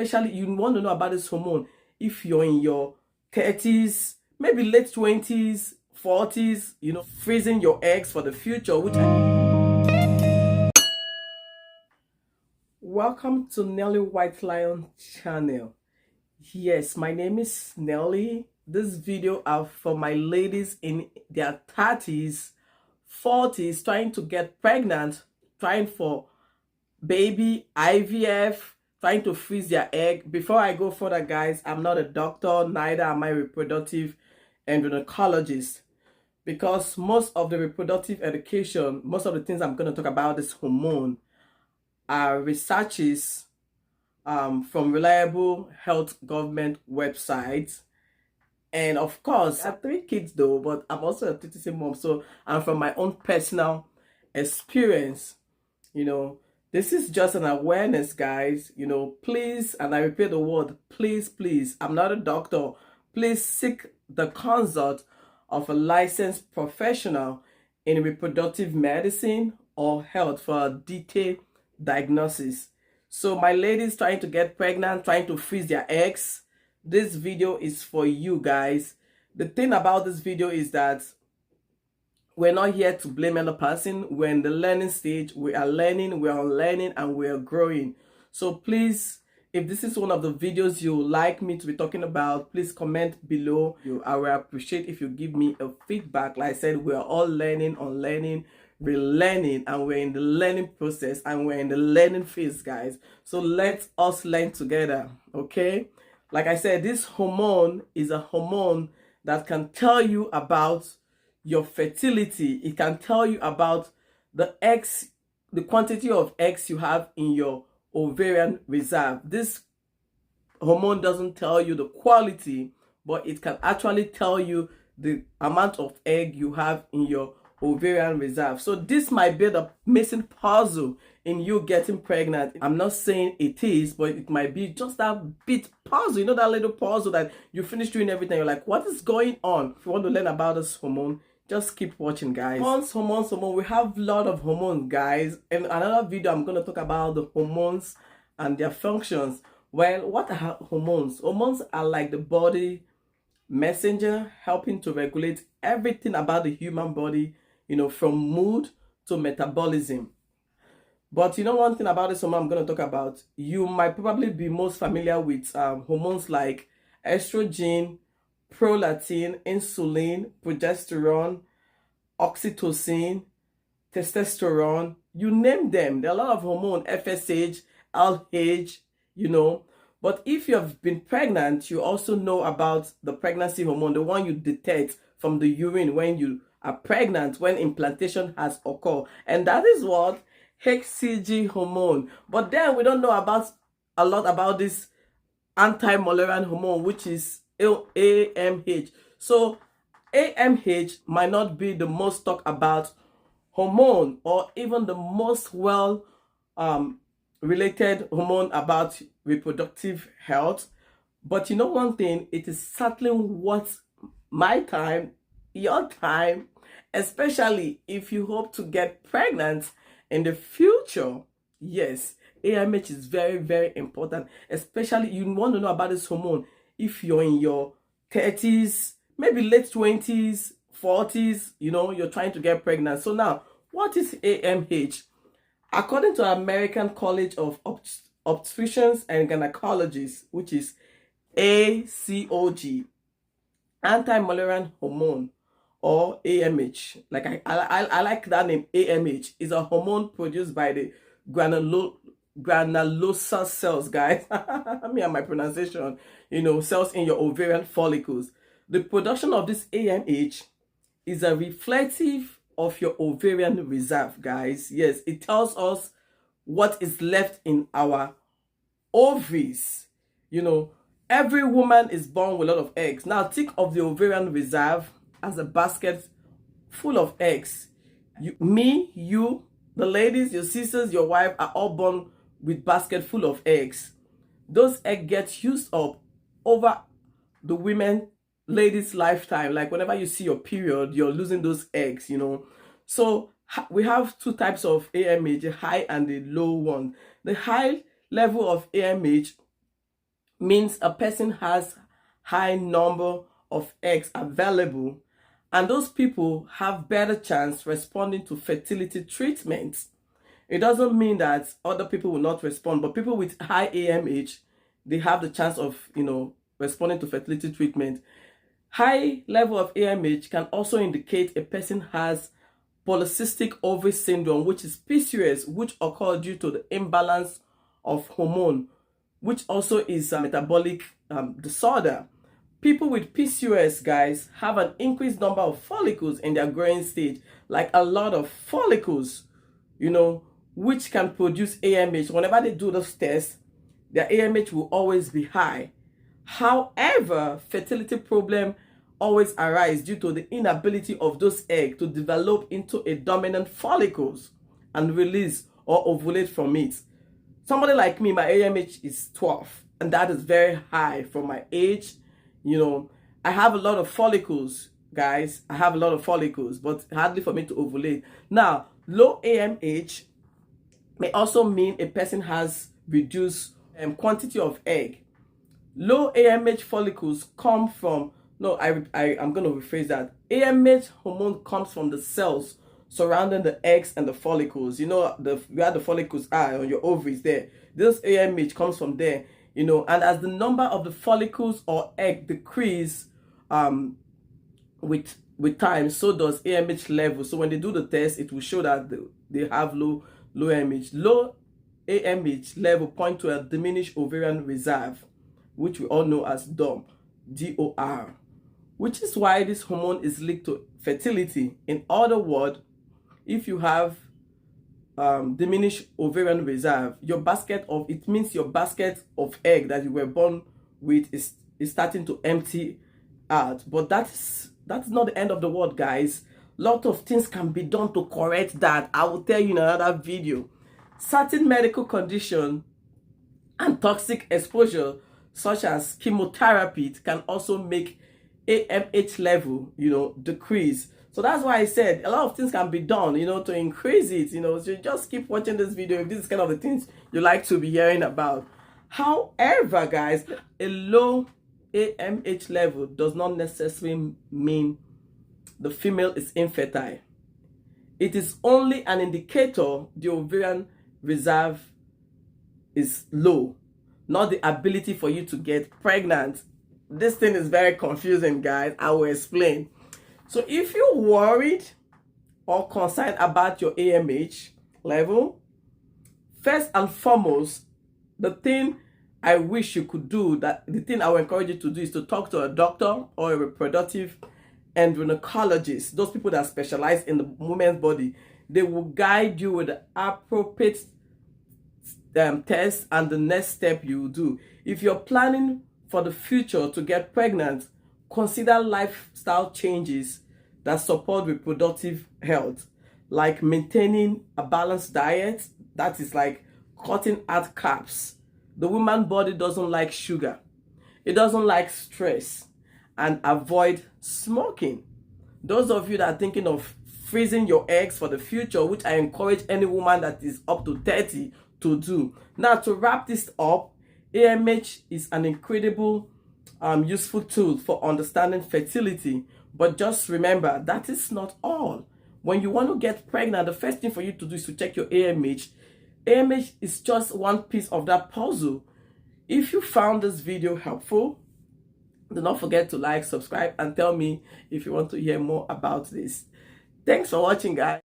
especially you want to know about this hormone if you're in your 30s, maybe late 20s, 40s, freezing your eggs for the future, Welcome to Nelly White Lion channel. Yes, my name is Nelly. This video are for my ladies in their 30s, 40s, trying to get pregnant, trying for baby, IVF, trying to freeze their egg. Before I go further, guys, I'm not a doctor, neither am I a reproductive endocrinologist, because most of the reproductive education, most of the things I'm going to talk about this hormone are researches from reliable health government websites. And of course, I have 3 kids though, but I'm also a TTC mom, so I'm from my own personal experience. This is just an awareness, guys. Please, and I repeat the word, please, I'm not a doctor. Please seek the consult of a licensed professional in reproductive medicine or health for a detailed diagnosis. So my ladies trying to get pregnant, trying to freeze their eggs, this video is for you guys. The thing about this video is that we're not here to blame another person. We're in the learning stage. We are learning, we are unlearning, and we are growing. So please, if this is one of the videos you would like me to be talking about, please comment below. I will appreciate if you give me a feedback. Like I said, we are all learning, unlearning, relearning, and we're in the learning process, and we're in the learning phase, guys. So let us learn together, okay? Like I said, this hormone is a hormone that can tell you about your fertility. It can tell you about the quantity of eggs you have in your ovarian reserve. This hormone doesn't tell you the quality, but it can actually tell you the amount of egg you have in your ovarian reserve. So this might be the missing puzzle in you getting pregnant. I'm not saying it is, but it might be just that bit puzzle. That little puzzle that you finish doing everything, you're like, what is going on? If you want to learn about this hormone, just keep watching, guys. Hormones. We have a lot of hormones, guys. In another video, I'm going to talk about the hormones and their functions. Well, what are hormones? Hormones are like the body messenger, helping to regulate everything about the human body, from mood to metabolism. But one thing about this hormone I'm going to talk about, you might probably be most familiar with hormones like estrogen, prolactin, insulin, progesterone, oxytocin, testosterone, you name them. There are a lot of hormones, FSH, LH, But if you have been pregnant, you also know about the pregnancy hormone, the one you detect from the urine when you are pregnant, when implantation has occurred. And that is what? HCG hormone. But then we don't know a lot about this anti-Mullerian hormone, which is AMH. So AMH might not be the most talked about hormone, or even the most well related hormone about reproductive health. But one thing, it is certainly worth my time, your time, especially if you hope to get pregnant in the future. Yes, AMH is very, very important. Especially you want to know about this hormone if you're in your 30s, maybe late 20s, 40s, you're trying to get pregnant. So now, what is AMH? According to American College of Obstetricians and Gynecologists, which is ACOG, anti-Mullerian hormone, or AMH. Like I like that name. AMH is a hormone produced by the granulosa cells, guys. Me and my pronunciation, cells in your ovarian follicles. The production of this AMH is a reflective of your ovarian reserve, guys. Yes, it tells us what is left in our ovaries. Every woman is born with a lot of eggs. Now think of the ovarian reserve as a basket full of eggs. You, the ladies, your sisters, your wife are all born with basket full of eggs. Those eggs get used up over the ladies' lifetime. Like whenever you see your period, you're losing those eggs, So we have 2 types of AMH, the high and the low one. The high level of AMH means a person has high number of eggs available, and those people have better chance responding to fertility treatments. It doesn't mean that other people will not respond, but people with high AMH, they have the chance of, responding to fertility treatment. High level of AMH can also indicate a person has polycystic ovary syndrome, which is PCOS, which occurs due to the imbalance of hormone, which also is a metabolic disorder. People with PCOS, guys, have an increased number of follicles in their growing stage, like a lot of follicles, which can produce AMH. Whenever they do those tests, their AMH will always be high. However, fertility problem always arise due to the inability of those eggs to develop into a dominant follicles and release or ovulate from it. Somebody like me, my AMH is 12, and that is very high for my age. I have a lot of follicles, guys. I have a lot of follicles, but hardly for me to ovulate. Now, low AMH may also mean a person has reduced quantity of egg. Low AMH follicles come from, I'm going to rephrase that. AMH hormone comes from the cells surrounding the eggs and the follicles. Where the follicles are on your ovaries there. This AMH comes from there. And as the number of the follicles or egg decrease with time, so does AMH level. So when they do the test, it will show that they have low AMH. Low AMH level point to a diminished ovarian reserve, which we all know as DOR, DOR, which is why this hormone is linked to fertility. In other words, if you have diminished ovarian reserve, it means your basket of egg that you were born with is starting to empty out. But that's not the end of the world, guys. Lot of things can be done to correct that. I will tell you in another video. Certain medical condition and toxic exposure, such as chemotherapy, can also make AMH level, decrease. So that's why I said a lot of things can be done, to increase it, So just keep watching this video if this is kind of the things you like to be hearing about. However, guys, a low AMH level does not necessarily mean the female is infertile. It is only an indicator the ovarian reserve is low, not the ability for you to get pregnant. This thing is very confusing, guys. I will explain. So if you're worried or concerned about your AMH level, first and foremost, the thing I wish you could do, the thing I would encourage you to do, is to talk to a doctor or a reproductive endocrinologist. Those people that specialize in the woman's body. They will guide you with the appropriate test and the next step you will do. If you're planning for the future to get pregnant, consider lifestyle changes that support reproductive health, like maintaining a balanced diet, that is like cutting out carbs. The woman body doesn't like sugar. It doesn't like stress. And avoid smoking. Those of you that are thinking of freezing your eggs for the future, which I encourage any woman that is up to 30 to do. Now, to wrap this up, AMH is an incredible useful tool for understanding fertility, but just remember that is not all. When you want to get pregnant, the first thing for you to do is to check your AMH. AMH is just one piece of that puzzle. If you found this video helpful, do not forget to like, subscribe, and tell me if you want to hear more about this. Thanks for watching, guys.